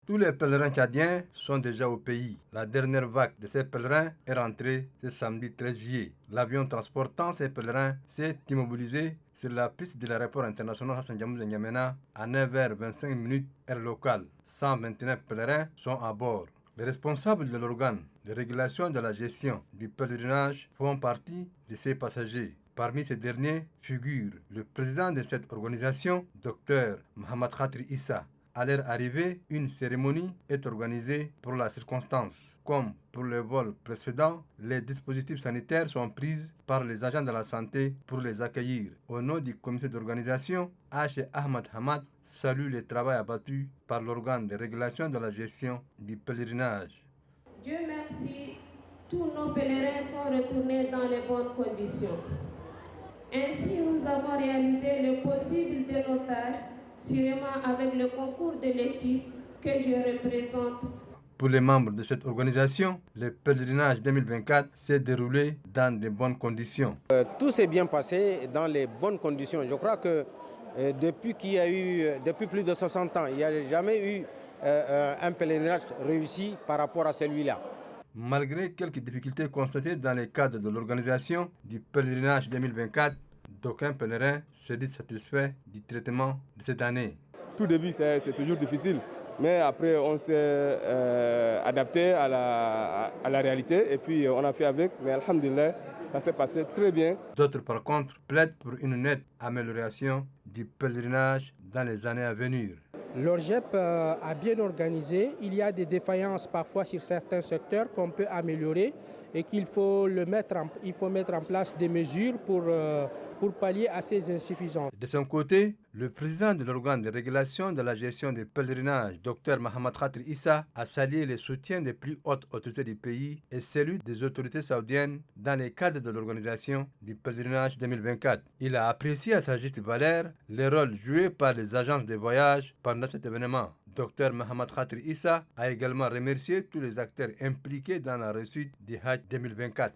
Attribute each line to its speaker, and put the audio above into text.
Speaker 1: Tous les pèlerins tchadiens sont déjà au pays. La dernière vague de ces pèlerins est rentrée ce samedi 13 juillet. L'avion transportant ces pèlerins s'est immobilisé sur la piste de l'aéroport international Hassan Diamou de N'Djamena à 9h25 heure locale. 129 pèlerins sont à bord. Les responsables de l'organe de régulation de la gestion du pèlerinage font partie de ces passagers. Parmi ces derniers figure le président de cette organisation, Dr Mohamed Khatri Issa. À leur arrivée, une cérémonie est organisée pour la circonstance. Comme pour le vol précédent, les dispositifs sanitaires sont pris par les agents de la santé pour les accueillir. Au nom du comité d'organisation, H. Ahmad Hamad salue le travail abattu par l'organe de régulation de la gestion du pèlerinage.
Speaker 2: Dieu merci, tous nos pèlerins sont retournés dans les bonnes conditions. Ainsi, nous avons réalisé le possible de nos tâches, sûrement avec le concours de l'équipe que je représente.
Speaker 1: Pour les membres de cette organisation, le pèlerinage 2024 s'est déroulé dans de bonnes conditions.
Speaker 3: Tout s'est bien passé dans les bonnes conditions. Je crois que depuis plus de 60 ans, il n'y a jamais eu un pèlerinage réussi par rapport à celui-là.
Speaker 1: Malgré quelques difficultés constatées dans le cadre de l'organisation du pèlerinage 2024, d'aucuns pèlerins se disent satisfaits du traitement de cette année.
Speaker 4: Tout début, c'est toujours difficile, mais après, on s'est adapté à la réalité et puis on a fait avec, mais alhamdoulilah, ça s'est passé très bien.
Speaker 1: D'autres, par contre, plaident pour une nette amélioration du pèlerinage dans les années à venir.
Speaker 5: L'ORGEP a bien organisé. Il y a des défaillances parfois sur certains secteurs qu'on peut améliorer et qu'il faut mettre en place des mesures pour pallier à ces insuffisances.
Speaker 1: De son côté, le président de l'organe de régulation de la gestion des pèlerinages, Dr Mohamed Khatri Issa, a salué le soutien des plus hautes autorités du pays et celui des autorités saoudiennes dans le cadre de l'organisation du pèlerinage 2024. Il a apprécié à sa juste valeur le rôle joué par les agences de voyage pendant cet événement. Dr Mohamed Khatri Issa a également remercié tous les acteurs impliqués dans la réussite du Hajj 2024.